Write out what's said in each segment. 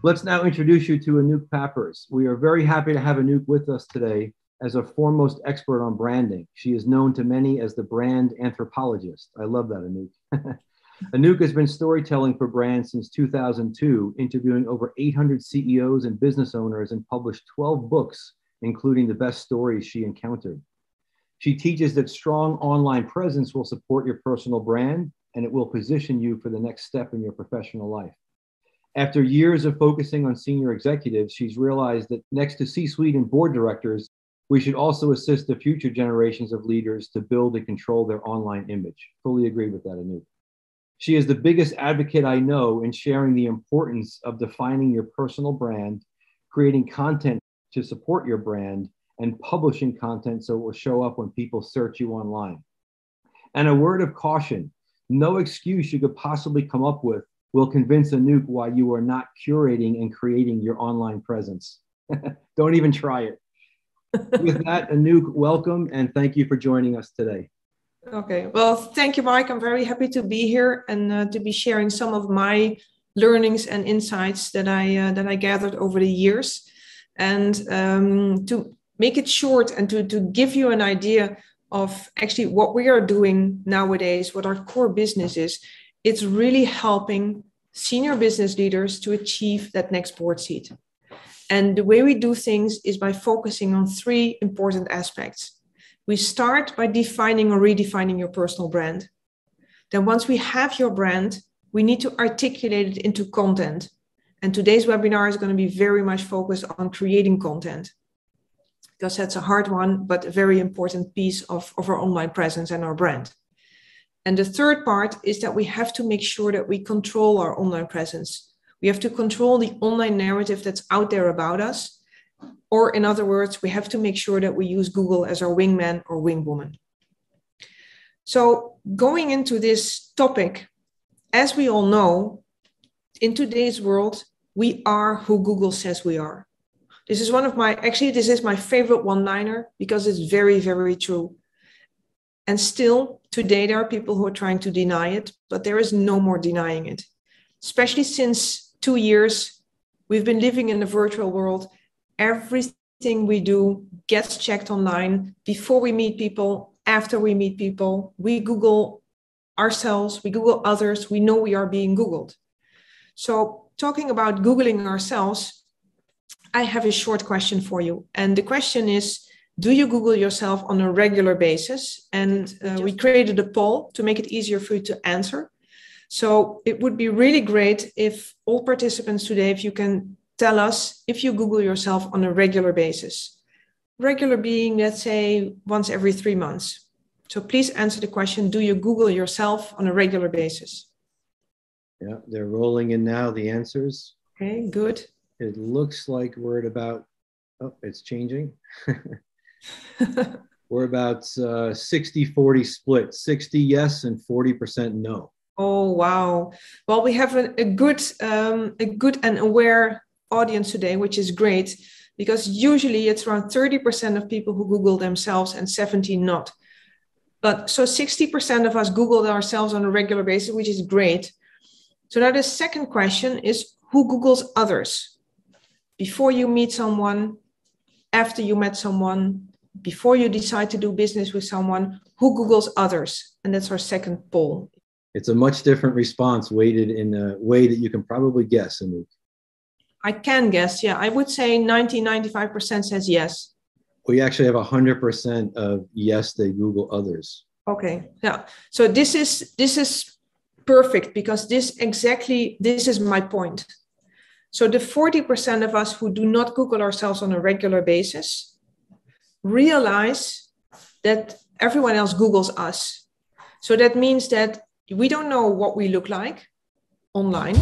Let's now introduce you to Anouk Pappers. We are very happy to have Anouk with us today as a foremost expert on branding. She is known to many as the Brand Anthropologist. I love that, Anouk. Anouk has been storytelling for brands since 2002, interviewing over 800 CEOs and business owners and published 12 books, including the best stories she encountered. She teaches that strong online presence will support your personal brand and it will position you for the next step in your professional life. After years of focusing on senior executives, she's realized that next to C-suite and board directors, we should also assist the future generations of leaders to build and control their online image. Fully agree with that, Anouk. She is the biggest advocate I know in sharing the importance of defining your personal brand, creating content to support your brand, and publishing content so it will show up when people search you online. And a word of caution, no excuse you could possibly come up with will convince Anouk why you are not curating and creating your online presence. Don't even try it. With that, Anouk, welcome and thank you for joining us today. Okay, well, thank you, Mike. I'm very happy to be here and to be sharing some of my learnings and insights that I gathered over the years. And to make it short and to give you an idea of actually what we are doing nowadays, what our core business is, it's really helping senior business leaders to achieve that next board seat. And the way we do things is by focusing on three important aspects. We start by defining or redefining your personal brand. Then once we have your brand, we need to articulate it into content. And today's webinar is going to be very much focused on creating content, because that's a hard one, but a very important piece of our online presence and our brand. And the third part is that we have to make sure that we control our online presence. We have to control the online narrative that's out there about us. Or in other words, we have to make sure that we use Google as our wingman or wingwoman. So going into this topic, as we all know, in today's world, we are who Google says we are. This is this is my favorite one-liner because it's very, very true. And still, today, there are people who are trying to deny it, but there is no more denying it. Especially since 2 years, we've been living in the virtual world. Everything we do gets checked online before we meet people, after we meet people. We Google ourselves, we Google others, we know we are being Googled. So talking about Googling ourselves, I have a short question for you. And the question is, do you Google yourself on a regular basis? And we created a poll to make it easier for you to answer. So it would be really great if all participants today, if you can tell us if you Google yourself on a regular basis. Regular being, let's say, once every 3 months. So please answer the question, do you Google yourself on a regular basis? Yeah, they're rolling in now, the answers. Okay, good. It looks like we're at about, oh, it's changing. We're about 60-40 split, 60 yes and 40% no. Oh, wow. Well, we have a good and aware audience today, which is great, because usually it's around 30% of people who Google themselves and 70 not. But so 60% of us Google ourselves on a regular basis, which is great. So now the second question is, who Googles others? Before you meet someone, after you met someone, before you decide to do business with someone, who Googles others? And that's our second poll. It's a much different response, weighted in a way that you can probably guess, Anouk. I can guess, yeah. I would say 95% says yes. We actually have 100% of yes, they Google others. Okay, yeah. So this is perfect, because this is my point. So the 40% of us who do not Google ourselves on a regular basis realize that everyone else Googles us. So that means that we don't know what we look like online,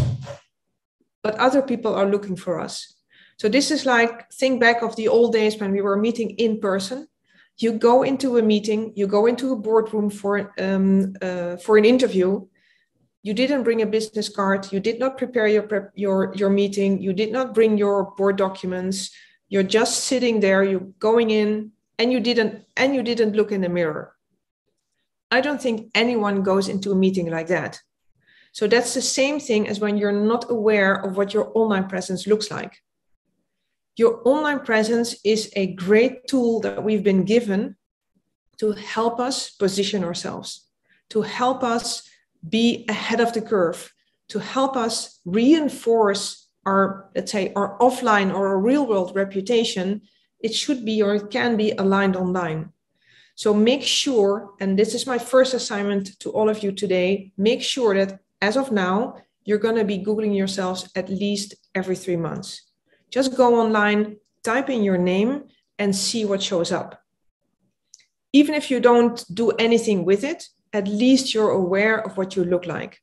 but other people are looking for us. So this is like, think back of the old days when we were meeting in person. You go into a meeting, you go into a boardroom for an interview. You didn't bring a business card. You did not prepare your meeting. You did not bring your board documents. You're just sitting there. You're going in, and you didn't look in the mirror. I don't think anyone goes into a meeting like that. So that's the same thing as when you're not aware of what your online presence looks like. Your online presence is a great tool that we've been given to help us position ourselves, to help us be ahead of the curve, to help us reinforce our, let's say, our offline or our real world reputation. It should be or it can be aligned online. So make sure, and this is my first assignment to all of you today, make sure that as of now, you're going to be Googling yourselves at least every 3 months. Just go online, type in your name and see what shows up. Even if you don't do anything with it, at least you're aware of what you look like.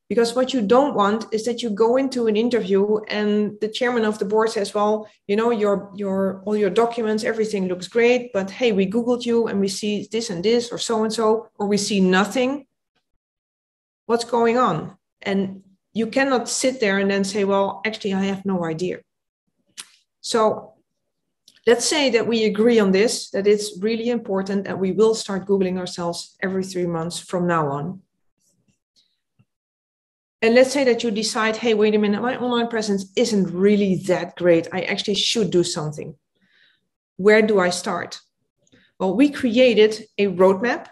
Because what you don't want is that you go into an interview and the chairman of the board says, well, you know, all your documents, everything looks great, but hey, we Googled you and we see this and this or so, or we see nothing. What's going on? And you cannot sit there and then say, well, actually, I have no idea. So let's say that we agree on this, that it's really important that we will start Googling ourselves every 3 months from now on. And let's say that you decide, hey, wait a minute, my online presence isn't really that great. I actually should do something. Where do I start? Well, we created a roadmap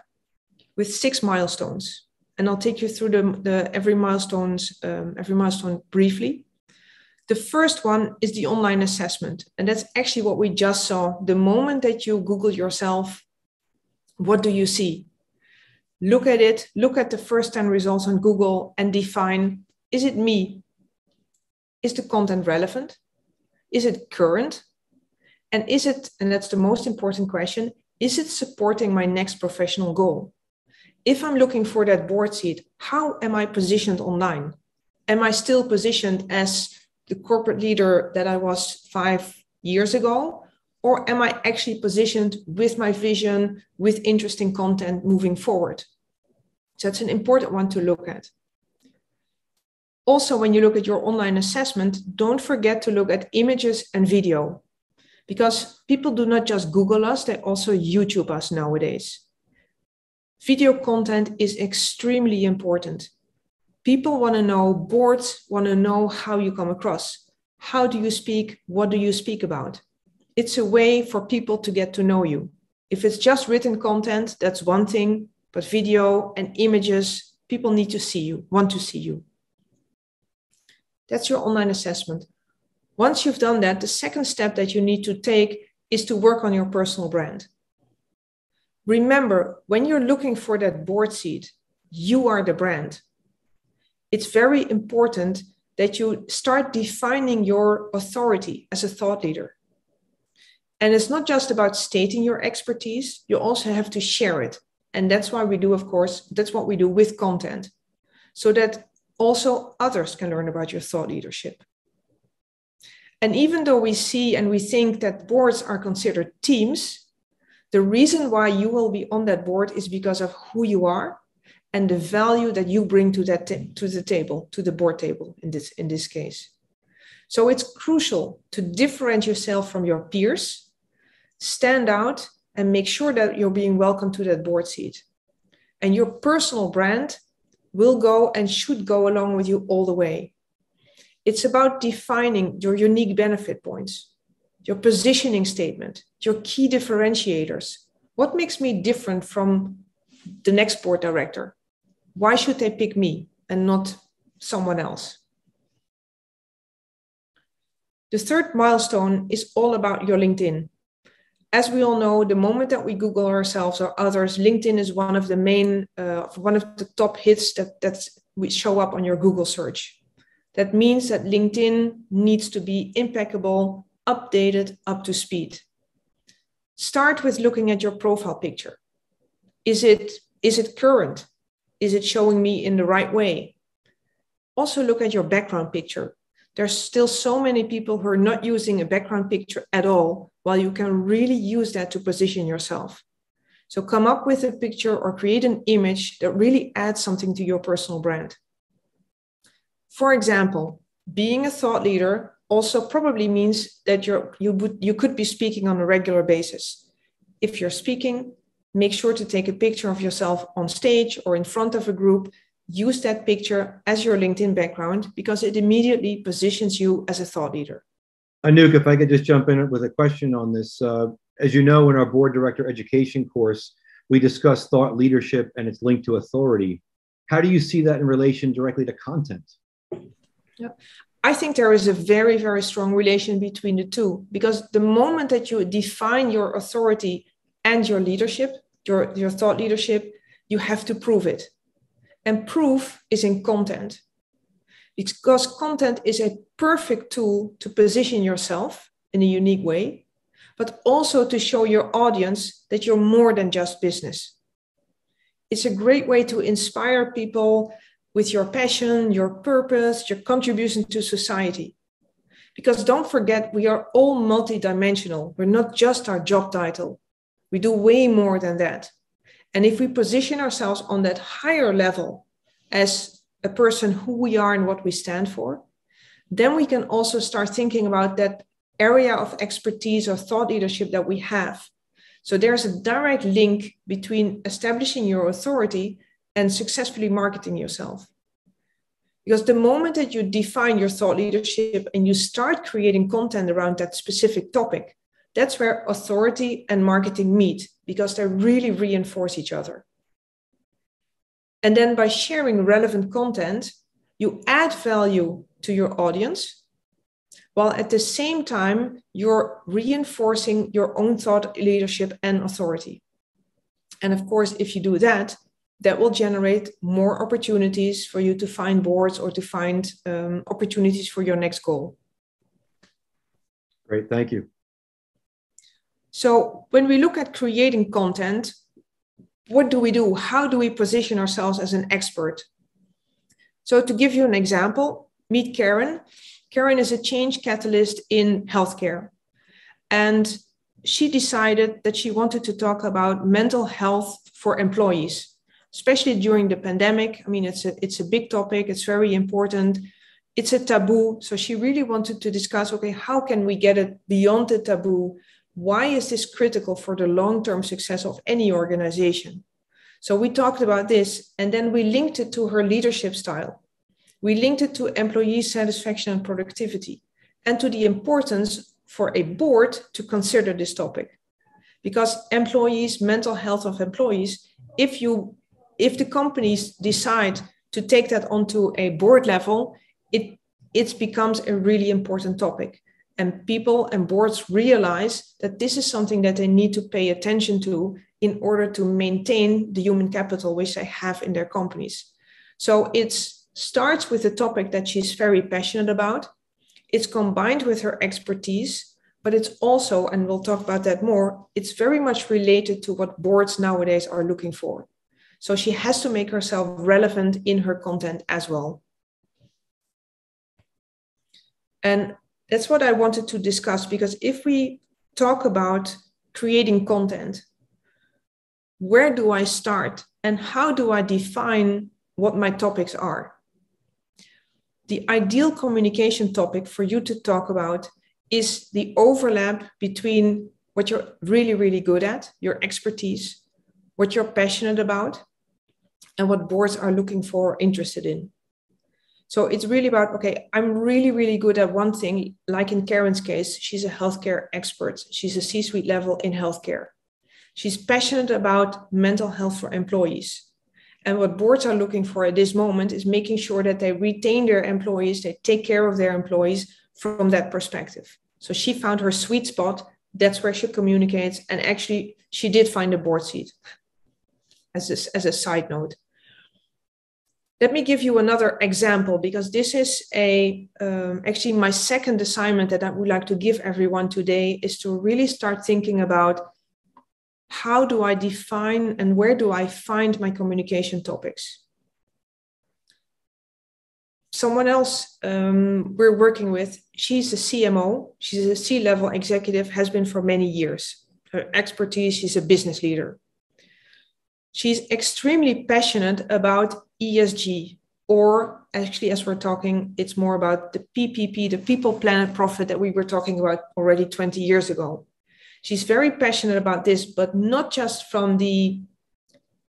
with 6 milestones. And I'll take you through every milestone briefly. The first one is the online assessment. And that's actually what we just saw. The moment that you Google yourself, what do you see? Look at it, look at the first 10 results on Google and define, is it me? Is the content relevant? Is it current? And is it, and that's the most important question, is it supporting my next professional goal? If I'm looking for that board seat, how am I positioned online? Am I still positioned as the corporate leader that I was 5 years ago? Or am I actually positioned with my vision, with interesting content moving forward? So that's an important one to look at. Also, when you look at your online assessment, don't forget to look at images and video, because people do not just Google us, they also YouTube us nowadays. Video content is extremely important. People want to know, boards want to know how you come across. How do you speak? What do you speak about? It's a way for people to get to know you. If it's just written content, that's one thing, but video and images, people need to see you, want to see you. That's your online assessment. Once you've done that, the second step that you need to take is to work on your personal brand. Remember, when you're looking for that board seat, you are the brand. It's very important that you start defining your authority as a thought leader. And it's not just about stating your expertise, you also have to share it. And that's why we do, of course, that's what we do with content, so that also others can learn about your thought leadership. And even though we see and we think that boards are considered teams, the reason why you will be on that board is because of who you are and the value that you bring to that to the table, to the board table in this case. So it's crucial to differentiate yourself from your peers, stand out, and make sure that you're being welcomed to that board seat. And your personal brand will go and should go along with you all the way. It's about defining your unique benefit points, your positioning statement, your key differentiators. What makes me different from the next board director? Why should they pick me and not someone else? The third milestone is all about your LinkedIn. As we all know, the moment that we Google ourselves or others, LinkedIn is one of the main, one of the top hits that we show up on your Google search. That means that LinkedIn needs to be impeccable, updated, up to speed. Start with looking at your profile picture. Is it current? Is it showing me in the right way? Also look at your background picture. There's still so many people who are not using a background picture at all, while you can really use that to position yourself. So come up with a picture or create an image that really adds something to your personal brand. For example, being a thought leader also probably means that you could be speaking on a regular basis. If you're speaking, make sure to take a picture of yourself on stage or in front of a group. use that picture as your LinkedIn background because it immediately positions you as a thought leader. Anouk, if I could just jump in with a question on this. As you know, in our board director education course, we discuss thought leadership and its link to authority. How do you see that in relation directly to content? Yeah. I think there is a very, very strong relation between the two, because the moment that you define your authority and your leadership, your thought leadership, you have to prove it. And proof is in content, because content is a perfect tool to position yourself in a unique way, but also to show your audience that you're more than just business. It's a great way to inspire people with your passion, your purpose, your contribution to society. Because don't forget, we are all multidimensional. We're not just our job title. We do way more than that. And if we position ourselves on that higher level as a person, who we are and what we stand for, then we can also start thinking about that area of expertise or thought leadership that we have. So there's a direct link between establishing your authority and successfully marketing yourself. Because the moment that you define your thought leadership and you start creating content around that specific topic, that's where authority and marketing meet, because they really reinforce each other. And then by sharing relevant content, you add value to your audience, while at the same time, you're reinforcing your own thought leadership and authority. And of course, if you do that, that will generate more opportunities for you to find boards or to find opportunities for your next goal. Great, thank you. So when we look at creating content, what do we do? How do we position ourselves as an expert? So to give you an example, meet Karen. Karen is a change catalyst in healthcare. And she decided that she wanted to talk about mental health for employees, especially during the pandemic. I mean, it's a big topic. It's very important. It's a taboo. So she really wanted to discuss, okay, how can we get it beyond the taboo? Why is this critical for the long-term success of any organization? So we talked about this, and then we linked it to her leadership style. We linked it to employee satisfaction and productivity, and to the importance for a board to consider this topic. Because employees, mental health of employees, if the companies decide to take that onto a board level, it becomes a really important topic. And people and boards realize that this is something that they need to pay attention to in order to maintain the human capital which they have in their companies. So it starts with a topic that she's very passionate about. It's combined with her expertise, but it's also, and we'll talk about that more, it's very much related to what boards nowadays are looking for. So she has to make herself relevant in her content as well. And that's what I wanted to discuss, because if we talk about creating content, where do I start and how do I define what my topics are? The ideal communication topic for you to talk about is the overlap between what you're really, really good at, your expertise, what you're passionate about, and what boards are looking for or interested in. So it's really about, okay, I'm really, really good at one thing. Like in Karen's case, she's a healthcare expert. She's a C-suite level in healthcare. She's passionate about mental health for employees. And what boards are looking for at this moment is making sure that they retain their employees, they take care of their employees from that perspective. So she found her sweet spot. That's where she communicates. And actually, she did find a board seat, as a side note. Let me give you another example, because this is actually my second assignment that I would like to give everyone today, is to really start thinking about how do I define and where do I find my communication topics. Someone else we're working with, she's a CMO, she's a C-level executive, has been for many years. Her expertise, she's a business leader. She's extremely passionate about ESG, or actually, as we're talking, it's more about the PPP, the people, planet, profit, that we were talking about already 20 years ago. She's very passionate about this, but not just from the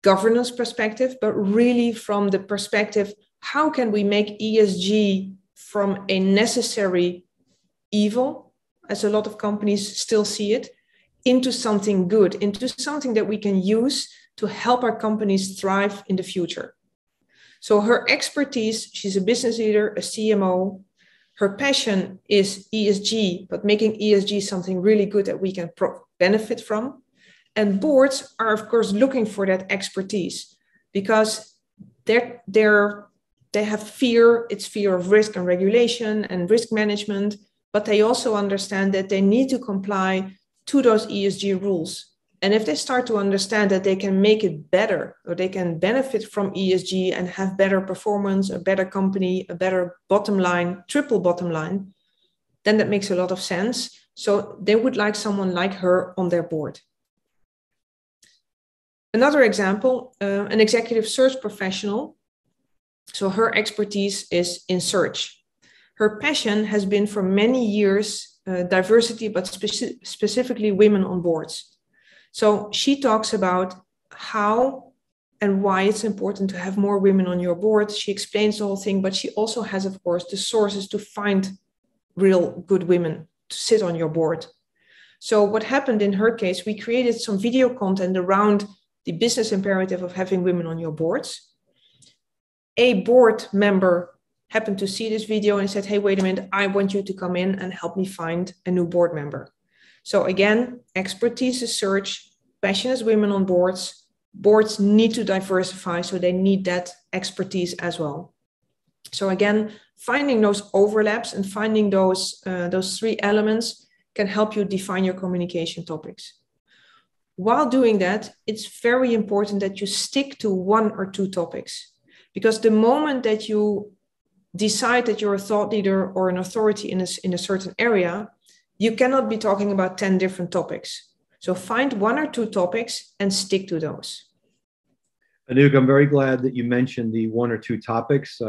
governance perspective, but really from the perspective, how can we make ESG from a necessary evil, as a lot of companies still see it, into something good, into something that we can use to help our companies thrive in the future. So her expertise, she's a business leader, a CMO. Her passion is ESG, but making ESG something really good that we can benefit from. And boards are, of course, looking for that expertise because they have fear. It's fear of risk and regulation and risk management, but they also understand that they need to comply to those ESG rules. And if they start to understand that they can make it better, or they can benefit from ESG and have better performance, a better company, a better bottom line, triple bottom line, then that makes a lot of sense. So they would like someone like her on their board. Another example, an executive search professional. So her expertise is in search. Her passion has been for many years diversity, but specifically women on boards. So she talks about how and why it's important to have more women on your board. She explains the whole thing, but she also has, of course, the sources to find real good women to sit on your board. So what happened in her case, we created some video content around the business imperative of having women on your boards. A board member happened to see this video and said, hey, wait a minute, I want you to come in and help me find a new board member. So again, expertise is search, passion is women on boards. Boards need to diversify, so they need that expertise as well. So again, finding those overlaps and finding those three elements can help you define your communication topics. While doing that, it's very important that you stick to one or two topics, because the moment that you decide that you're a thought leader or an authority in a certain area, you cannot be talking about 10 different topics. So find one or two topics and stick to those. Anouk, I'm very glad that you mentioned the one or two topics.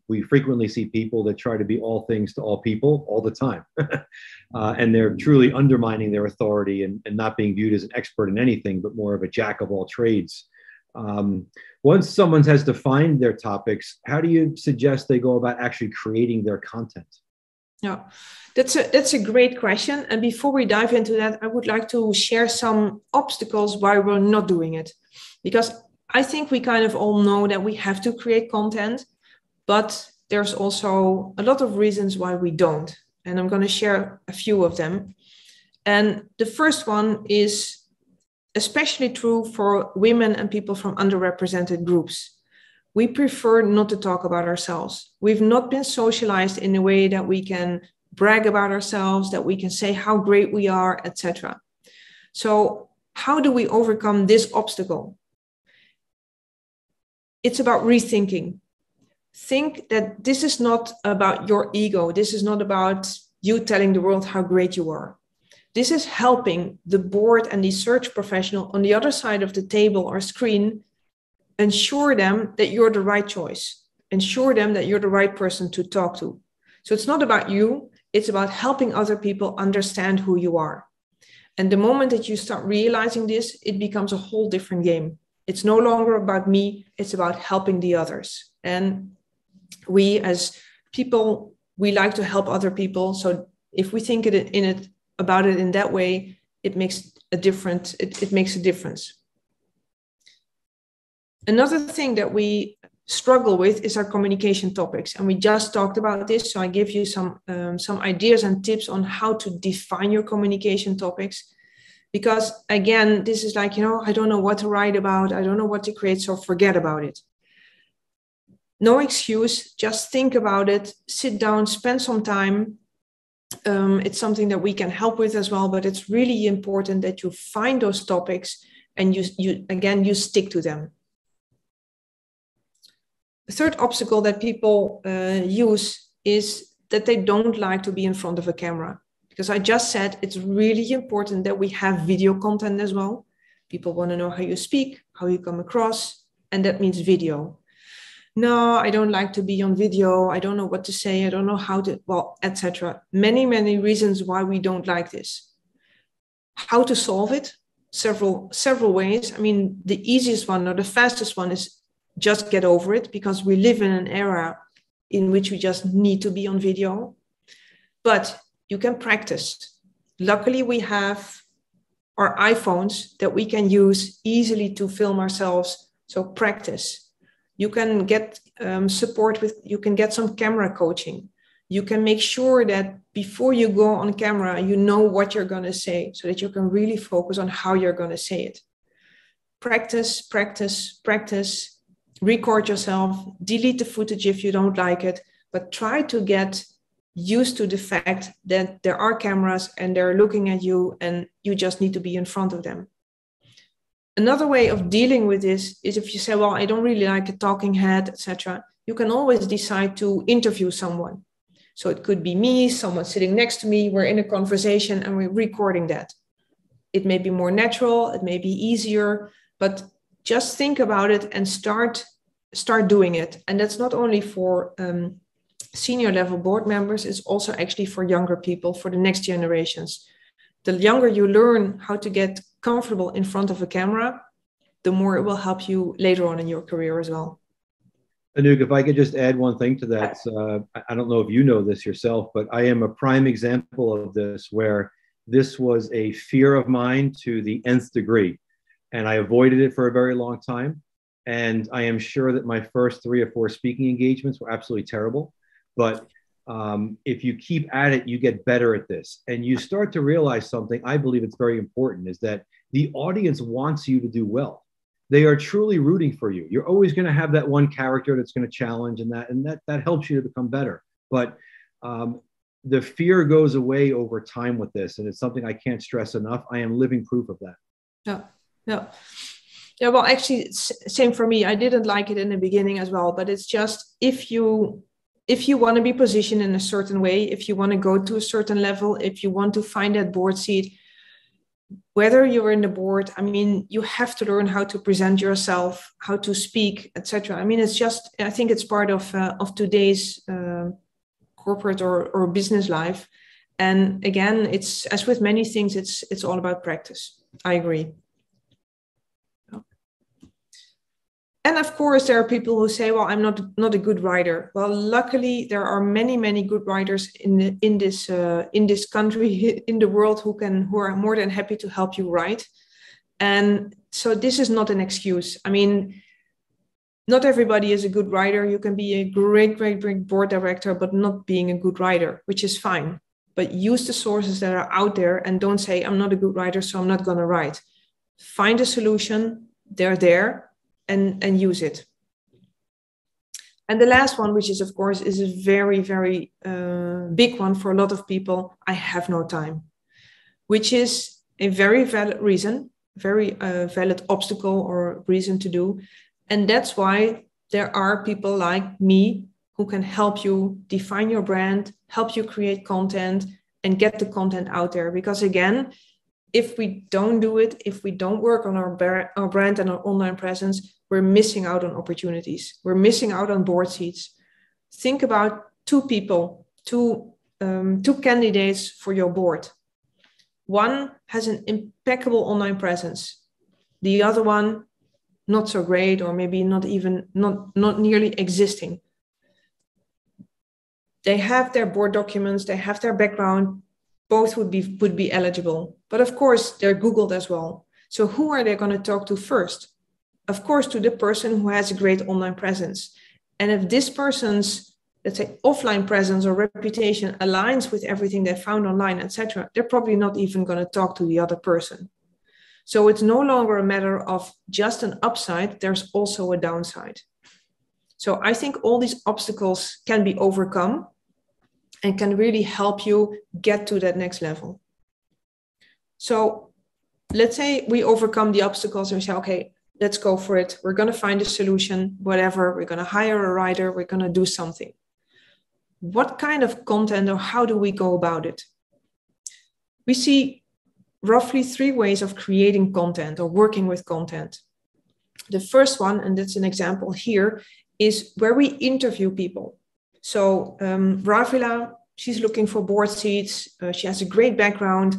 We frequently see people that try to be all things to all people all the time. And they're truly undermining their authority and not being viewed as an expert in anything, but more of a jack of all trades. Once someone has defined their topics, how do you suggest they go about actually creating their content? Yeah, that's a great question. And before we dive into that, I would like to share some obstacles why we're not doing it. Because I think we kind of all know that we have to create content, but there's also a lot of reasons why we don't. And I'm going to share a few of them. And the first one is especially true for women and people from underrepresented groups. We prefer not to talk about ourselves. We've not been socialized in a way that we can brag about ourselves, that we can say how great we are, etc. So how do we overcome this obstacle? It's about rethinking. Think that this is not about your ego. This is not about you telling the world how great you are. This is helping the board and the search professional on the other side of the table or screen ensure them that you're the right choice. Ensure them that you're the right person to talk to. So it's not about you. It's about helping other people understand who you are. And the moment that you start realizing this, it becomes a whole different game. It's no longer about me. It's about helping the others. And we as people, we like to help other people. So if we think about it in that way, it makes a difference. It makes a difference. Another thing that we struggle with is our communication topics. And we just talked about this. So I give you some ideas and tips on how to define your communication topics. Because again, this is like, I don't know what to write about. I don't know what to create. So forget about it. No excuse. Just think about it. Sit down, spend some time. It's something that we can help with as well. But it's really important that you find those topics and you stick to them. The third obstacle that people use is that they don't like to be in front of a camera. Because I just said it's really important that we have video content as well. People want to know how you speak, how you come across, and that means video. No, I don't like to be on video. I don't know what to say. I don't know how to, etc. Many, many reasons why we don't like this. How to solve it? several ways. I mean, the easiest one or the fastest one is just get over it, because we live in an era in which we just need to be on video. But you can practice. Luckily, we have our iPhones that we can use easily to film ourselves. So practice. You can get support with, you can get some camera coaching. You can make sure that before you go on camera, you know what you're going to say, so that you can really focus on how you're going to say it. Practice, practice, practice. Record yourself. Delete the footage if you don't like it, but try to get used to the fact that there are cameras and they're looking at you and you just need to be in front of them. Another way of dealing with this is if you say, well, I don't really like a talking head, etc. You can always decide to interview someone. So it could be me, someone sitting next to me, we're in a conversation and we're recording that. It may be more natural, it may be easier, but just think about it and start doing it. And that's not only for senior level board members, it's also actually for younger people, for the next generations. The younger you learn how to get comfortable in front of a camera, the more it will help you later on in your career as well. Anouk, if I could just add one thing to that, I don't know if you know this yourself, but I am a prime example of this, where this was a fear of mine to the nth degree. And I avoided it for a very long time. And I am sure that my first 3 or 4 speaking engagements were absolutely terrible. But if you keep at it, you get better at this. And you start to realize something, I believe it's very important, is that the audience wants you to do well. They are truly rooting for you. You're always going to have that one character that's going to challenge, and that helps you to become better. But the fear goes away over time with this. And it's something I can't stress enough. I am living proof of that. Yeah, well, actually, same for me. I didn't like it in the beginning as well, but it's just if you want to be positioned in a certain way, if you want to go to a certain level, if you want to find that board seat, whether you're in the board, I mean, you have to learn how to present yourself, how to speak, etc. I mean, it's just, I think it's part of today's corporate or business life. And again, it's as with many things, it's all about practice. I agree. And of course, there are people who say, well, I'm not a good writer. Well, luckily, there are many, many good writers in this country, in the world, who are more than happy to help you write. And so this is not an excuse. I mean, not everybody is a good writer. You can be a great, great, great board director, but not being a good writer, which is fine. But use the sources that are out there and don't say, I'm not a good writer, so I'm not going to write. Find a solution. They're there. And use it. And the last one, which is, of course, is a very, very big one for a lot of people, I have no time, which is a very valid reason, very valid obstacle or reason to do. And that's why there are people like me who can help you define your brand, help you create content and get the content out there. Because again, if we don't do it, if we don't work on our brand and our online presence, we're missing out on opportunities. We're missing out on board seats. Think about 2 people, two candidates for your board. One has an impeccable online presence. The other one, not so great, or maybe not nearly existing. They have their board documents, they have their background. Both would be eligible. But of course, they're Googled as well. So who are they going to talk to first? Of course, to the person who has a great online presence. And if this person's, let's say, offline presence or reputation aligns with everything they found online, etc., they're probably not even going to talk to the other person. So it's no longer a matter of just an upside. There's also a downside. So I think all these obstacles can be overcome and can really help you get to that next level. So let's say we overcome the obstacles and we say, okay, let's go for it. We're going to find a solution, whatever. We're going to hire a writer. We're going to do something. What kind of content or how do we go about it? We see roughly 3 ways of creating content or working with content. The first one, and that's an example here, is where we interview people. So Ravila, she's looking for board seats. She has a great background,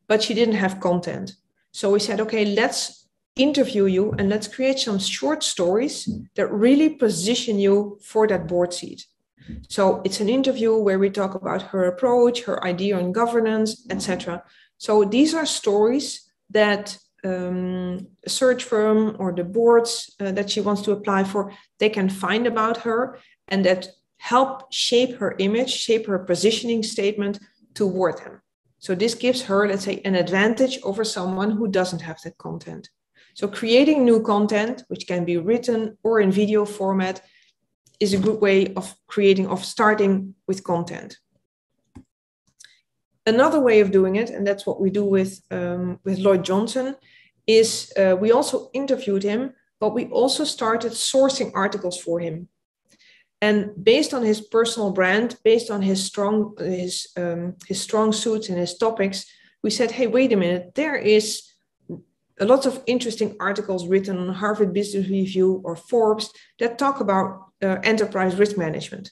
but she didn't have content. So we said, okay, let's interview you and let's create some short stories that really position you for that board seat. So it's an interview where we talk about her approach, her idea on governance, etc. So these are stories that a search firm or the boards that she wants to apply for, they can find about her, and that help shape her image, shape her positioning statement toward them. So this gives her, let's say, an advantage over someone who doesn't have that content. So creating new content, which can be written or in video format, is a good way of starting with content. Another way of doing it, and that's what we do with Lloyd Johnson, is we also interviewed him, but we also started sourcing articles for him. And based on his personal brand, based on his strong suits and his topics, we said, hey, wait a minute, there is a lot of interesting articles written on Harvard Business Review or Forbes that talk about enterprise risk management.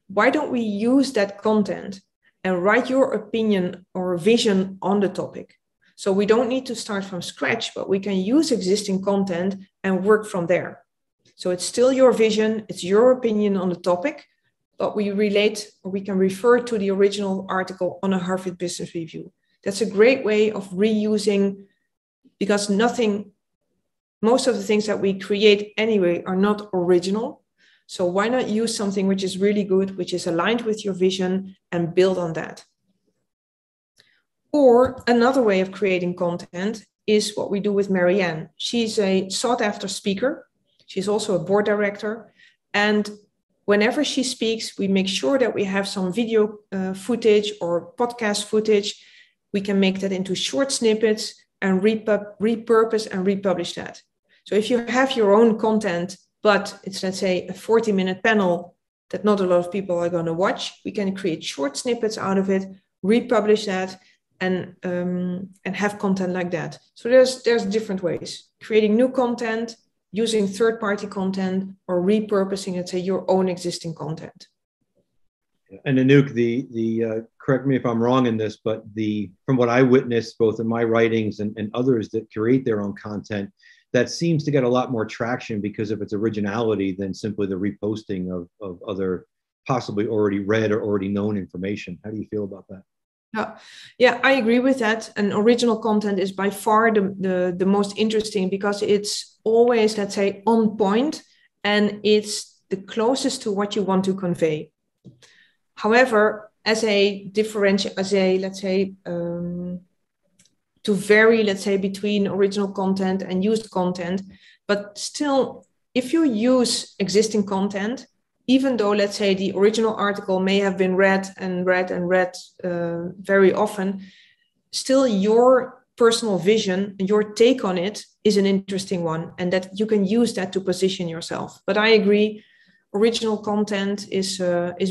Why don't we use that content and write your opinion or vision on the topic? So we don't need to start from scratch, but we can use existing content and work from there. So it's still your vision, it's your opinion on the topic, but we relate, or we can refer to the original article on a Harvard Business Review. That's a great way of reusing, because most of the things that we create anyway are not original. So why not use something which is really good, which is aligned with your vision, and build on that? Or another way of creating content is what we do with Marianne. She's a sought after speaker. She's also a board director. And whenever she speaks, we make sure that we have some video footage or podcast footage. We can make that into short snippets and repurpose and republish that. So if you have your own content, but it's, let's say, a 40-minute panel that not a lot of people are going to watch, we can create short snippets out of it, republish that, and have content like that. So there's different ways. Creating new content, using third-party content, or repurposing, let's say, your own existing content. And Anouk, correct me if I'm wrong in this, but from what I witnessed, both in my writings and others that curate their own content, that seems to get a lot more traction because of its originality than simply the reposting of other possibly already read or already known information. How do you feel about that? Yeah, I agree with that. And original content is by far the most interesting, because it's always, let's say, on point, and it's the closest to what you want to convey. However, let's say, to vary, let's say, between original content and used content, but still, if you use existing content, even though, let's say, the original article may have been read very often, still your personal vision and your take on it is an interesting one, and that you can use that to position yourself. But I agree, original content is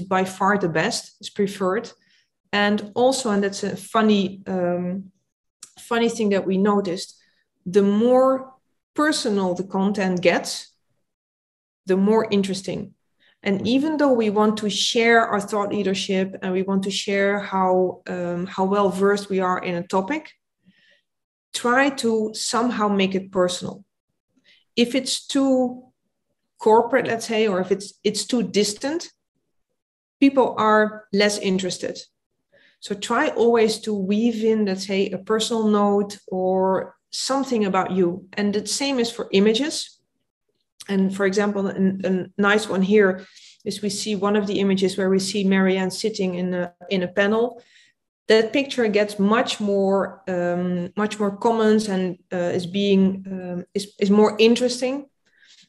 by far the best, is preferred. And also, and that's a funny thing that we noticed, the more personal the content gets, the more interesting. And even though we want to share our thought leadership and we want to share how well versed we are in a topic, try to somehow make it personal. If it's too corporate, let's say, or if it's too distant, people are less interested. So try always to weave in, let's say, a personal note or something about you. And the same is for images. And for example, a nice one here is we see one of the images where we see Marianne sitting in a panel. That picture gets much more comments and is more interesting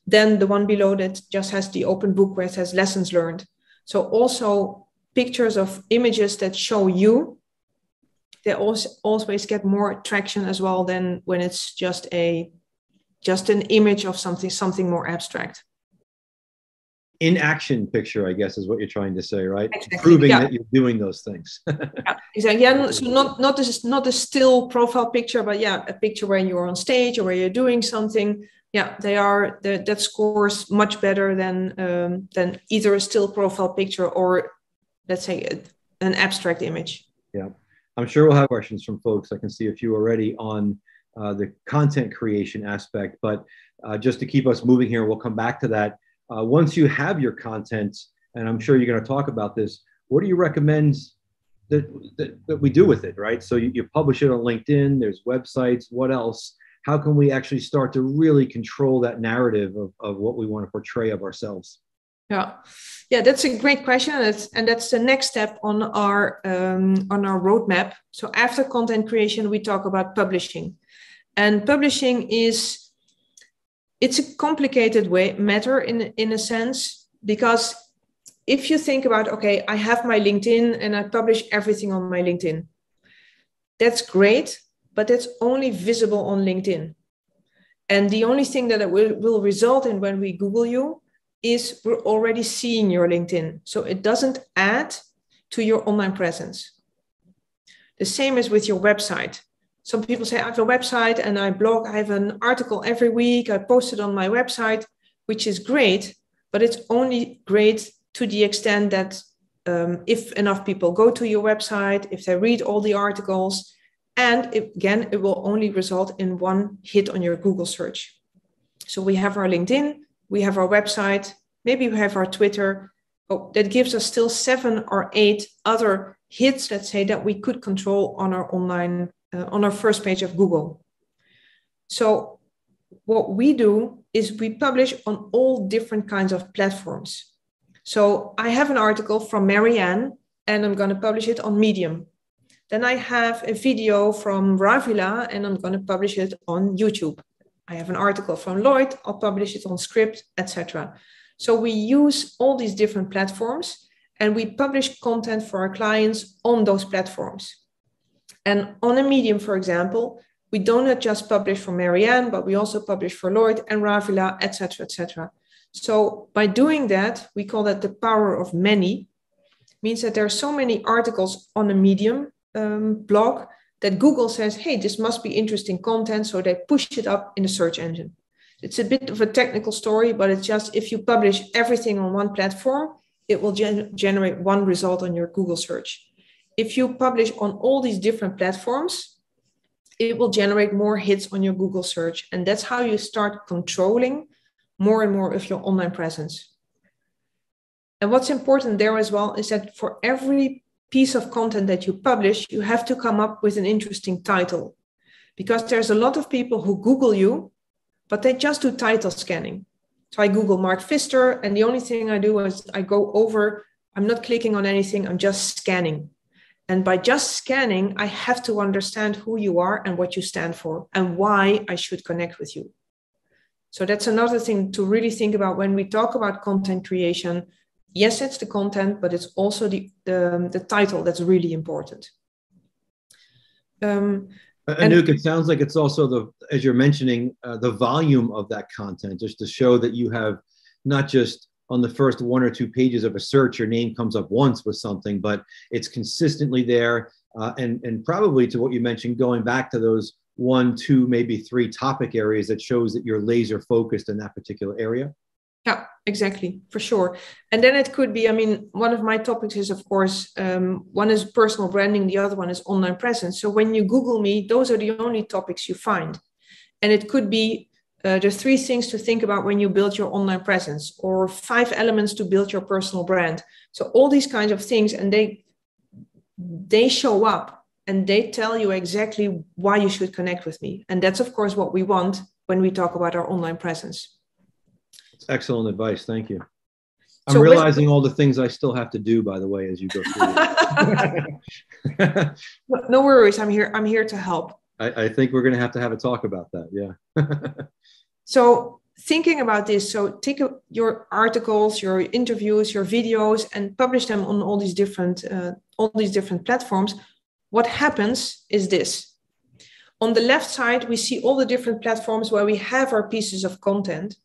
than the one below that just has the open book where it says lessons learned. So also pictures of images that show you, they also always get more traction as well than when it's just an image of something more abstract. In action picture, I guess, is what you're trying to say, right? Exactly. Proving that you're doing those things. Yeah, exactly. Yeah, so not a still profile picture, but yeah, a picture where you're on stage or where you're doing something. Yeah, that scores much better than either a still profile picture or, let's say, an abstract image. Yeah, I'm sure we'll have questions from folks. I can see a few already on the content creation aspect. But just to keep us moving here, we'll come back to that. Once you have your content, and I'm sure you're going to talk about this, what do you recommend that we do with it, right? So you publish it on LinkedIn, there's websites, what else? How can we actually start to really control that narrative of what we want to portray of ourselves? Yeah, that's a great question, and that's the next step on our roadmap. So after content creation, we talk about publishing, and publishing it's a complicated matter in a sense, because if you think about, okay, I have my LinkedIn and I publish everything on my LinkedIn, that's great, but it's only visible on LinkedIn, and the only thing that it will result in when we Google you is we're already seeing your LinkedIn. So it doesn't add to your online presence. The same as with your website. Some people say, I have a website and I blog, I have an article every week, I post it on my website, which is great, but it's only great to the extent that if enough people go to your website, if they read all the articles, and again, it will only result in one hit on your Google search. So we have our LinkedIn, we have our website, maybe we have our Twitter. Oh, that gives us still 7 or 8 other hits, let's say, that we could control on our online, on our first page of Google. So what we do is we publish on all different kinds of platforms. So I have an article from Marianne, and I'm going to publish it on Medium. Then I have a video from Ravila, and I'm going to publish it on YouTube. I have an article from Lloyd, I'll publish it on Script, etc. So we use all these different platforms, and we publish content for our clients on those platforms. And on a Medium, for example, we don't just publish for Marianne, but we also publish for Lloyd and Ravila, etc., etc. So by doing that, we call that the power of many. It means that there are so many articles on a Medium blog that Google says, hey, this must be interesting content, so they push it up in the search engine. It's a bit of a technical story, but it's just if you publish everything on one platform, it will generate one result on your Google search. If you publish on all these different platforms, it will generate more hits on your Google search. And that's how you start controlling more and more of your online presence. And what's important there as well is that for every piece of content that you publish, you have to come up with an interesting title, because there's a lot of people who Google you, but they just do title scanning. So I Google Mark Pfister, and the only thing I do is I go over, I'm not clicking on anything, I'm just scanning. And by just scanning, I have to understand who you are and what you stand for and why I should connect with you. So that's another thing to really think about when we talk about content creation. Yes, it's the content, but it's also the title that's really important. Anouk, it sounds like it's also as you're mentioning, the volume of that content, just to show that you have not just on the first 1 or 2 pages of a search, your name comes up once with something, but it's consistently there. And probably to what you mentioned, going back to those 1, 2, maybe 3 topic areas that shows that you're laser focused in that particular area. Yeah, exactly, for sure. And then it could be, I mean, one of my topics is, of course, one is personal branding, the other one is online presence. So when you Google me, those are the only topics you find. And it could be the 3 things to think about when you build your online presence, or 5 elements to build your personal brand. So all these kinds of things, and they show up and they tell you exactly why you should connect with me. And that's, of course, what we want when we talk about our online presence. It's excellent advice. Thank you. I'm realizing all the things I still have to do, by the way, as you go through. No worries. I'm here to help. I think we're going to have a talk about that. Yeah. So thinking about this, so take your articles, your interviews, your videos, and publish them on all these different platforms. What happens is this. On the left side, we see all the different platforms where we have our pieces of content.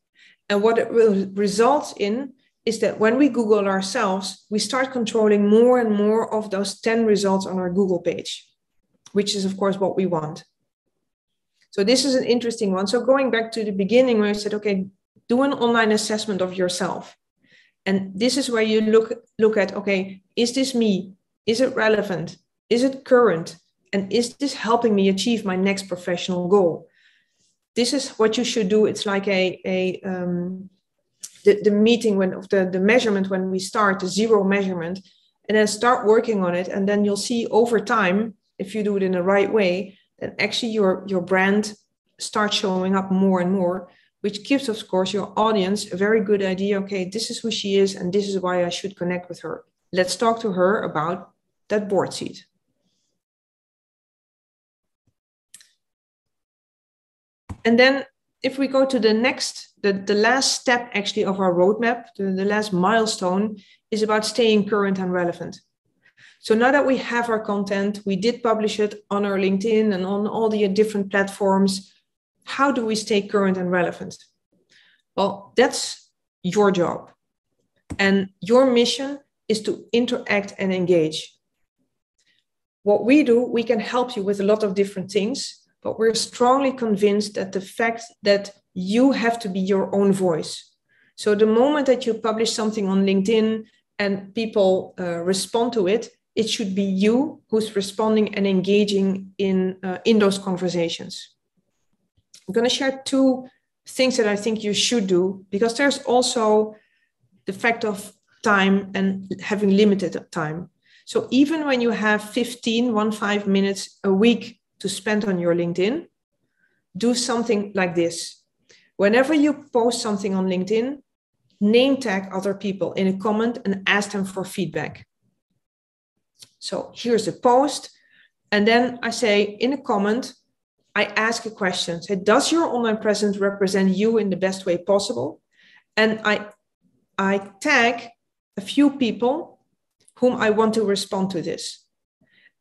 And what it will result in is that when we Google ourselves, we start controlling more and more of those 10 results on our Google page, which is, of course, what we want. So this is an interesting one. So going back to the beginning where I said, okay, do an online assessment of yourself. And this is where you look at, okay, is this me? Is it relevant? Is it current? And is this helping me achieve my next professional goal? This is what you should do. It's like the meeting when of the measurement when we start, the zero measurement, and then start working on it. And then you'll see over time, if you do it in the right way, then actually your brand starts showing up more and more, which gives, of course, your audience a very good idea. Okay, this is who she is, and this is why I should connect with her. Let's talk to her about that board seat. And then if we go to the next, the last step actually of our roadmap, the last milestone is about staying current and relevant. So now that we have our content, we did publish it on our LinkedIn and on all the different platforms. How do we stay current and relevant? Well, that's your job. And your mission is to interact and engage. What we do, we can help you with a lot of different things, but we're strongly convinced that the fact that you have to be your own voice. So the moment that you publish something on LinkedIn and people respond to it, it should be you who's responding and engaging in those conversations. I'm going to share 2 things that I think you should do, because there's also the fact of time and having limited time. So even when you have 15 minutes a week to spend on your LinkedIn, do something like this. Whenever you post something on LinkedIn, name tag other people in a comment and ask them for feedback. So here's the post. And then I say in a comment, I ask a question. Say, does your online presence represent you in the best way possible? And I tag a few people whom I want to respond to this.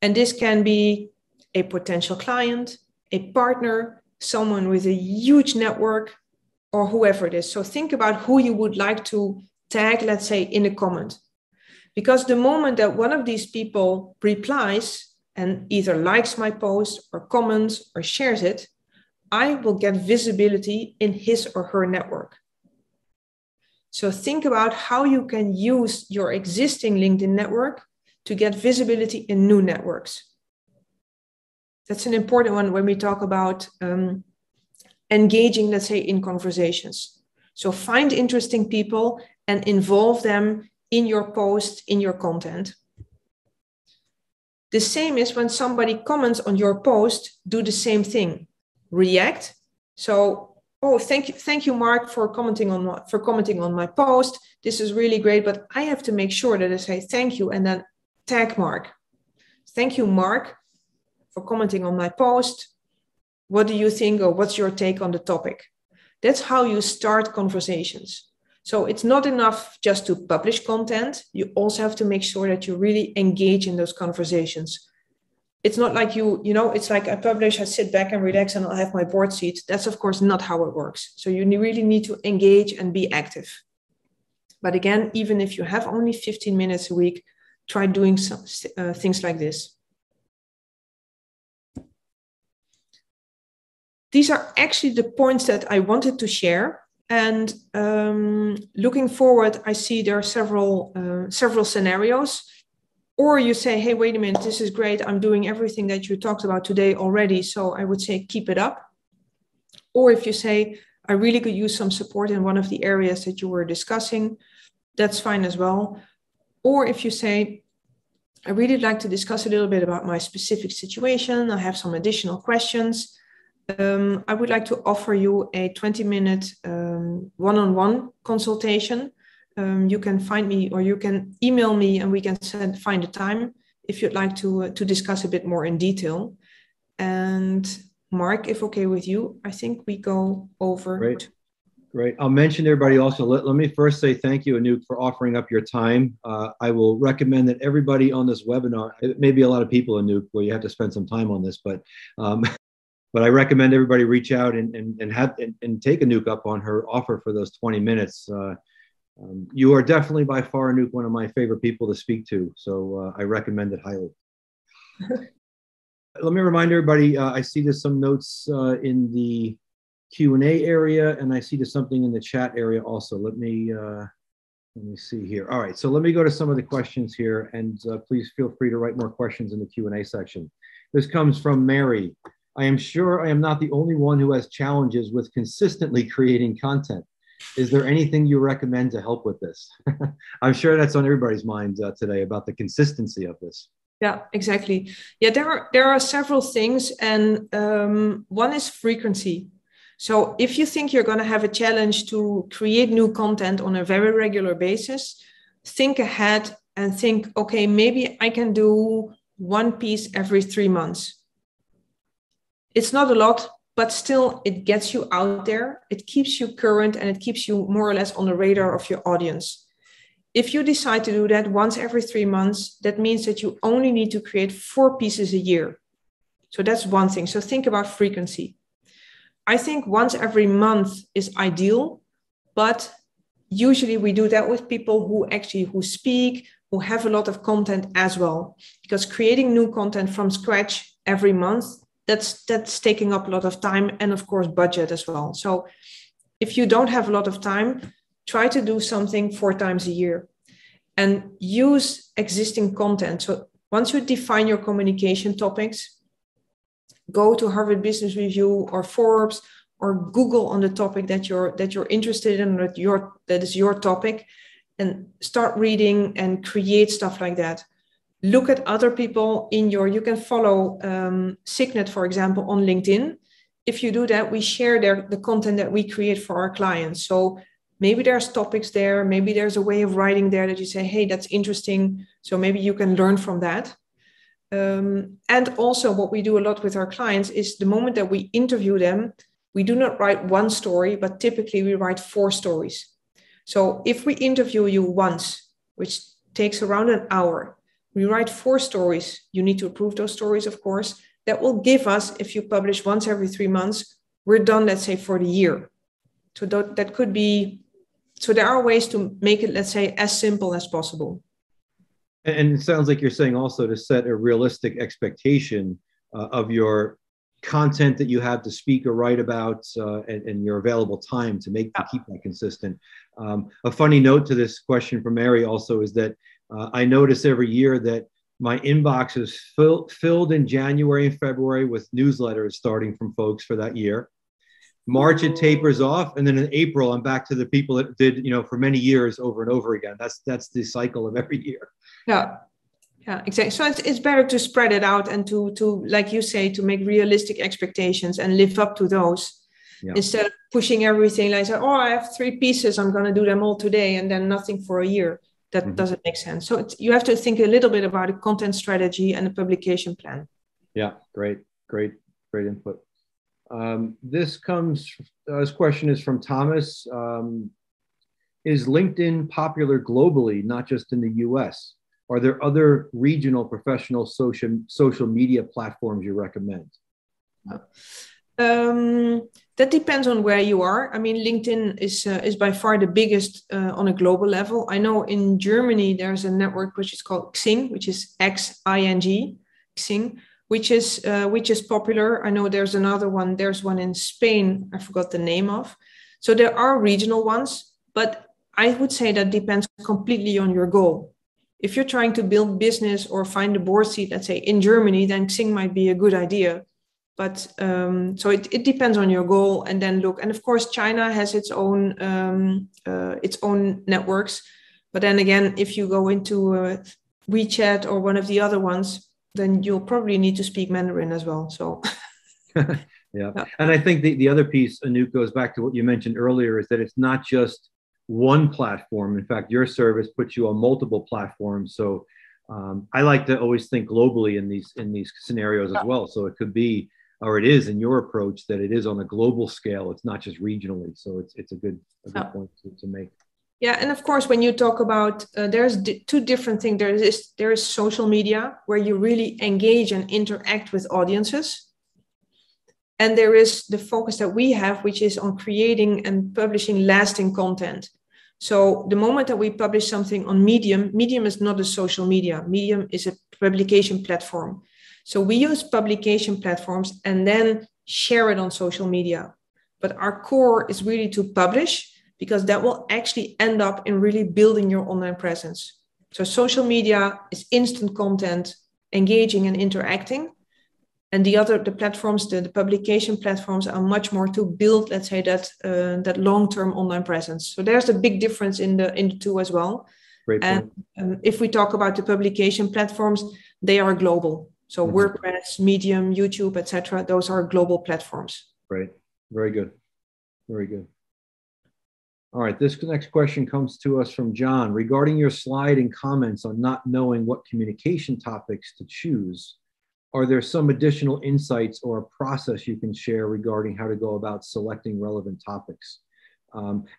And this can be a potential client, a partner, someone with a huge network, or whoever it is. So think about who you would like to tag, let's say, in a comment. Because the moment that one of these people replies and either likes my post or comments or shares it, I will get visibility in his or her network. So think about how you can use your existing LinkedIn network to get visibility in new networks. That's an important one when we talk about engaging, let's say, in conversations. So find interesting people and involve them in your post, in your content. The same is when somebody comments on your post, do the same thing. React. So, oh, thank you, Mark, for commenting on my post. This is really great, but I have to make sure that I say thank you and then tag Mark. Thank you, Mark, for commenting on my post. What do you think, or what's your take on the topic? That's how you start conversations. So it's not enough just to publish content. You also have to make sure that you really engage in those conversations. It's not like it's like I publish, I sit back and relax and I'll have my board seat. That's of course not how it works. So you really need to engage and be active. But again, even if you have only 15 minutes a week, try doing some things like this. These are actually the points that I wanted to share. And looking forward, I see there are several scenarios. Or you say, hey, wait a minute, this is great. I'm doing everything that you talked about today already. So I would say keep it up. Or if you say, I really could use some support in one of the areas that you were discussing, that's fine as well. Or if you say, I really like to discuss a little bit about my specific situation, I have some additional questions. I would like to offer you a 20-minute one-on-one consultation. You can find me, or you can email me, and we can find a time if you'd like to discuss a bit more in detail. And Mark, if okay with you, I think we go over. Great. I'll mention everybody also. Let me first say thank you, Anouk, for offering up your time. I will recommend that everybody on this webinar, it may be a lot of people, Anouk, where you have to spend some time on this, but I recommend everybody reach out and take Anouk up on her offer for those 20 minutes. You are definitely by far, Anouk, one of my favorite people to speak to. So I recommend it highly. Let me remind everybody, I see there's some notes in the Q&A area, and I see there's something in the chat area also. Let me Let me see here. All right, so let me go to some of the questions here, and please feel free to write more questions in the Q&A section. This comes from Mary. I am sure I am not the only one who has challenges with consistently creating content. Is there anything you recommend to help with this? I'm sure that's on everybody's mind today about the consistency of this. Yeah, exactly. Yeah, there are several things, and one is frequency. So if you think you're going to have a challenge to create new content on a very regular basis, think ahead and think, okay, maybe I can do one piece every 3 months. It's not a lot, but still it gets you out there. It keeps you current and it keeps you more or less on the radar of your audience. If you decide to do that once every 3 months, that means that you only need to create 4 pieces a year. So that's one thing. So think about frequency. I think once every month is ideal, but usually we do that with people who speak, who have a lot of content as well, because creating new content from scratch every month, that's taking up a lot of time and of course budget as well. So if you don't have a lot of time, try to do something 4 times a year and use existing content. So once you define your communication topics, go to Harvard Business Review or Forbes or Google on the topic that you're interested in, that is your topic, and start reading and create stuff like that. Look at other people you can follow Signet, for example, on LinkedIn. If you do that, we share the content that we create for our clients. So maybe there's topics there, maybe there's a way of writing there that you say, hey, that's interesting. So maybe you can learn from that. And also what we do a lot with our clients is the moment that we interview them, we do not write one story, but typically we write 4 stories. So if we interview you once, which takes around an hour, we write 4 stories. You need to approve those stories, of course. That will give us, if you publish once every 3 months, we're done, let's say, for the year. So that could be, so there are ways to make it, let's say, as simple as possible. And it sounds like you're saying also to set a realistic expectation of your content that you have to speak or write about and your available time to keep that consistent. A funny note to this question from Mary also is that I notice every year that my inbox is filled in January and February with newsletters starting from folks for that year. March it tapers off, and then in April I'm back to the people that did, for many years over and over again. That's the cycle of every year. Yeah, exactly. So it's better to spread it out and to like you say, to make realistic expectations and live up to those, instead of pushing everything like, oh, I have 3 pieces, I'm going to do them all today, and then nothing for a year. That doesn't make sense. So you have to think a little bit about a content strategy and a publication plan. Yeah, great input. This question is from Thomas. Is LinkedIn popular globally, not just in the US? Are there other regional professional social media platforms you recommend? That depends on where you are. I mean, LinkedIn is by far the biggest on a global level. I know in Germany, there's a network which is called Xing, which is Xing, Xing, which is popular. I know there's another one. There's one in Spain. I forgot the name of. So there are regional ones, but I would say that depends completely on your goal. If you're trying to build business or find a board seat, let's say in Germany, then Xing might be a good idea. But so it depends on your goal, and then look. And of course, China has its own networks. But then again, if you go into WeChat or one of the other ones, then you'll probably need to speak Mandarin as well. So. Yeah. And I think the other piece, Anouk, goes back to what you mentioned earlier, is that it's not just one platform. In fact, your service puts you on multiple platforms. So I like to always think globally in these scenarios as well. So it could be, or it is in your approach, that it is on a global scale. It's not just regionally. So it's a good point to make. Yeah, and of course, when you talk about, there's 2 different things. There is social media where you really engage and interact with audiences. And there is the focus that we have, which is on creating and publishing lasting content. So the moment that we publish something on Medium is not a social media. Medium is a publication platform. So we use publication platforms and then share it on social media. But our core is really to publish because that will actually end up in really building your online presence. So social media is instant content, engaging and interacting. And the platforms, the publication platforms are much more to build, let's say, that long-term online presence. So there's a big difference in the two as well. Great point. And if we talk about the publication platforms, they are global. So WordPress, Medium, YouTube, etc. Those are global platforms. Right. Very good. Very good. All right. This next question comes to us from John. Regarding your slide and comments on not knowing what communication topics to choose, are there some additional insights or a process you can share regarding how to go about selecting relevant topics?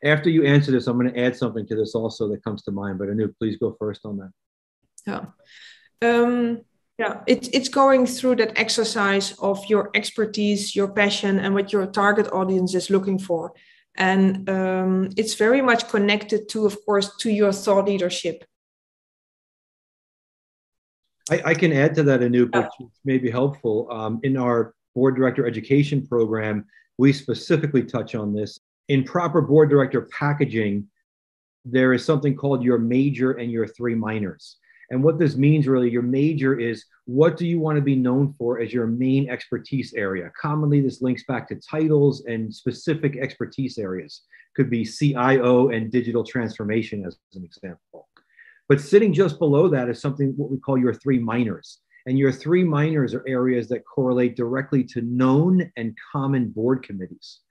After you answer this, I'm going to add something to this also that comes to mind, but Anouk, please go first on that. Yeah. It's going through that exercise of your expertise, your passion, and what your target audience is looking for. And it's very much connected to, of course, to your thought leadership. I can add to that, Anouk, which may be helpful. In our board director education program, we specifically touch on this. In proper board director packaging, there is something called your major and your three minors. And what this means really, your major is what do you want to be known for as your main expertise area? Commonly, this links back to titles and specific expertise areas. Could be CIO and digital transformation as an example. But sitting just below that is something what we call your three minors. And your three minors are areas that correlate directly to known and common board committees.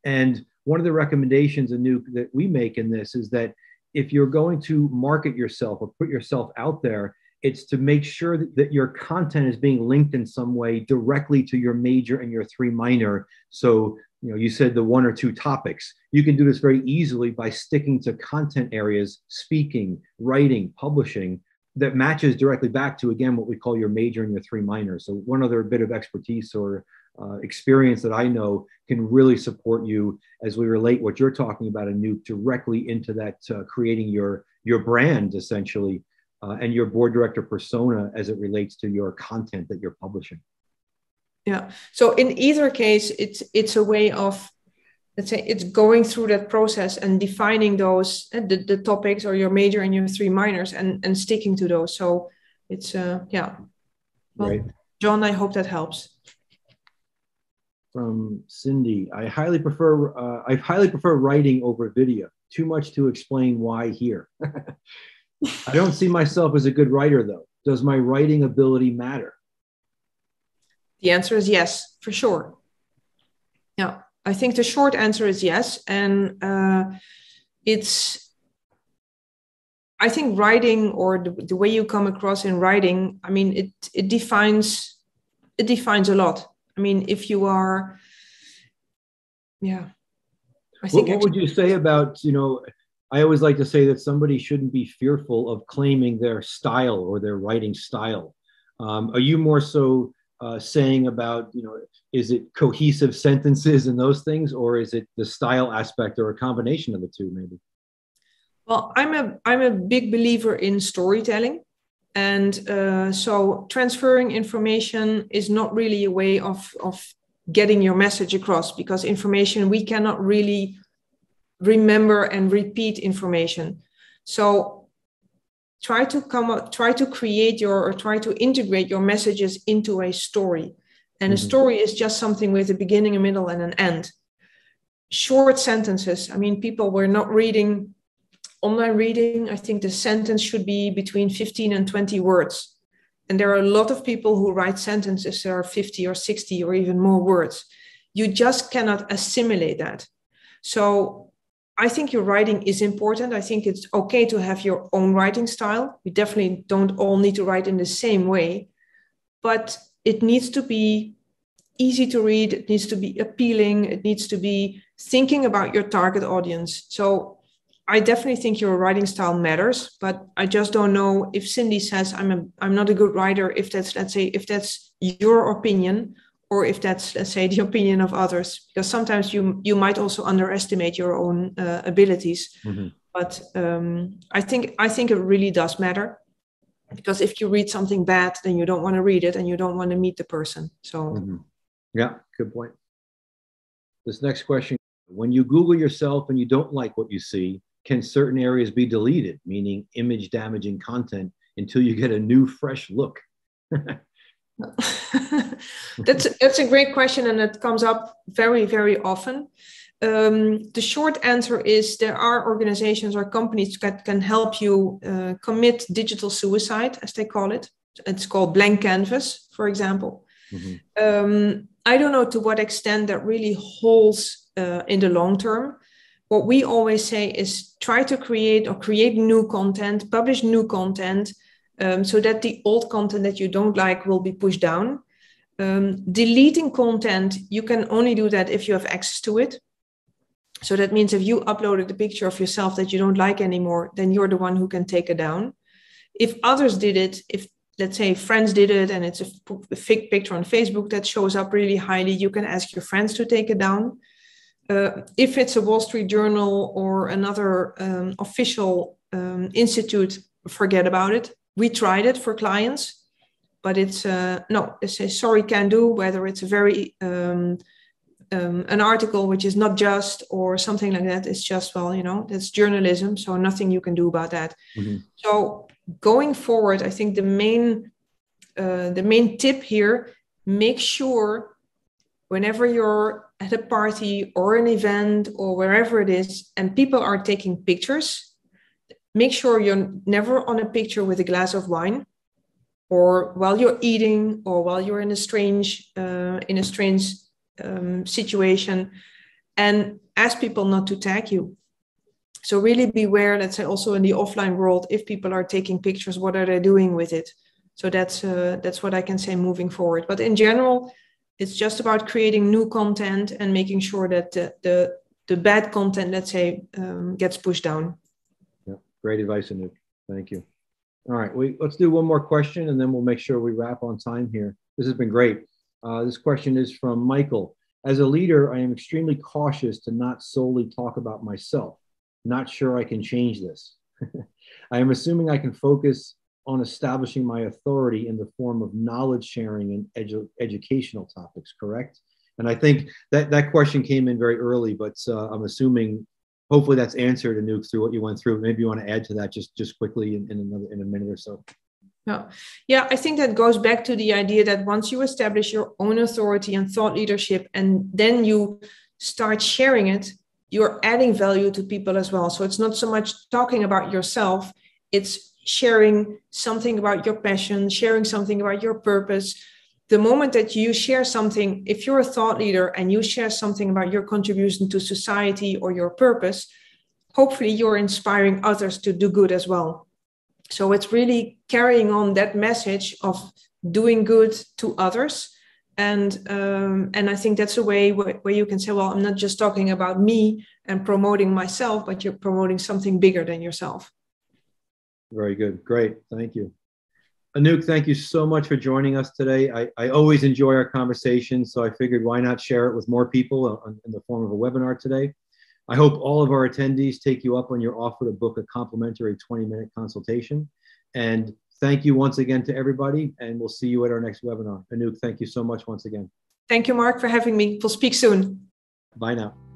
And one of the recommendations, Anouk, that we make in this is that if you're going to market yourself or put yourself out there, it's to make sure that your content is being linked in some way directly to your major and your three minor. So, you said the one or two topics. You can do this very easily by sticking to content areas, speaking, writing, publishing, that matches directly back to, again, what we call your major and your three minors. So one other bit of expertise or experience that I know can really support you as we relate what you're talking about, Anouk, directly into that creating your brand, essentially, and your board director persona as it relates to your content that you're publishing. Yeah. So in either case, it's a way of, let's say, it's going through that process and defining those the topics or your major and your three minors and sticking to those. So it's yeah. Well, right. John, I hope that helps. From Cindy, I highly prefer writing over video. Too much to explain why here. I don't see myself as a good writer though. Does my writing ability matter? The answer is yes, for sure. Yeah, I think the short answer is yes. And I think writing, or the way you come across in writing, I mean, it defines a lot. I mean, if you are, yeah. I think what would you say about, I always like to say that somebody shouldn't be fearful of claiming their style or their writing style. Are you more so saying about, is it cohesive sentences and those things, or is it the style aspect or a combination of the two maybe? Well, I'm a big believer in storytelling. And so transferring information is not really a way of getting your message across, because information, we cannot really remember and repeat information. So try to create or try to integrate your messages into a story. And a story is just something with a beginning, a middle, and an end. Short sentences. I mean, people were not reading online reading. I think the sentence should be between 15 and 20 words. And there are a lot of people who write sentences that are 50 or 60 or even more words. You just cannot assimilate that. So I think your writing is important. I think it's okay to have your own writing style. We definitely don't all need to write in the same way, but it needs to be easy to read. It needs to be appealing. It needs to be thinking about your target audience. So I definitely think your writing style matters, but I just don't know if Cindy says I'm not a good writer, if that's, let's say, if that's your opinion, or if that's, let's say, the opinion of others, because sometimes you might also underestimate your own abilities. But I think it really does matter, because if you read something bad, then you don't want to read it and you don't want to meet the person. So yeah, good point. This next question, When you Google yourself and you don't like what you see, can certain areas be deleted, meaning image damaging content, until you get a new, fresh look? That's a great question, and it comes up very, very often. The short answer is there are organizations or companies that can help you commit digital suicide, as they call it. It's called blank canvas, for example. I don't know to what extent that really holds in the long term. What we always say is try to create new content, publish new content, so that the old content that you don't like will be pushed down. Deleting content, you can only do that if you have access to it. So that means if you uploaded a picture of yourself that you don't like anymore, then you're the one who can take it down. If others did it, if let's say friends did it and it's a fake picture on Facebook that shows up really highly, you can ask your friends to take it down. If it's a Wall Street Journal or another official institute, forget about it. We tried it for clients, but it's no, it's a sorry, can do, whether it's a very an article which is not just or something like that. It's just, well, you know, that's journalism, so nothing you can do about that. So going forward, I think the main tip here, make sure whenever you're at a party or an event or wherever it is and people are taking pictures, make sure you're never on a picture with a glass of wine, or while you're eating, or while you're in a strange situation, and ask people not to tag you. So really beware, let's say also in the offline world, if people are taking pictures, what are they doing with it? So that's what I can say moving forward. But in general, it's just about creating new content and making sure that the bad content, let's say, gets pushed down. Yeah, great advice, Anouk. Thank you. All right, let's do one more question and then we'll make sure we wrap on time here. This has been great. This question is from Michael. As a leader, I am extremely cautious to not solely talk about myself. Not sure I can change this. I am assuming I can focus on establishing my authority in the form of knowledge sharing and educational topics, correct? And I think that question came in very early, but I'm assuming hopefully that's answered, Anouk, through what you went through. Maybe you want to add to that just quickly in a minute or so. Yeah, I think that goes back to the idea that once you establish your own authority and thought leadership, and then you start sharing it, you're adding value to people as well. So it's not so much talking about yourself, it's sharing something about your passion, sharing something about your purpose. The moment that you share something, if you're a thought leader and you share something about your contribution to society or your purpose, hopefully you're inspiring others to do good as well. So it's really carrying on that message of doing good to others. And I think that's a way where you can say, well, I'm not just talking about me and promoting myself, but you're promoting something bigger than yourself. Very good. Great. Thank you. Anouk, thank you so much for joining us today. I always enjoy our conversation, so I figured why not share it with more people in the form of a webinar today. I hope all of our attendees take you up on your offer to book a complimentary 20-minute consultation. And thank you once again to everybody, and we'll see you at our next webinar. Anouk, thank you so much once again. Thank you, Mark, for having me. We'll speak soon. Bye now.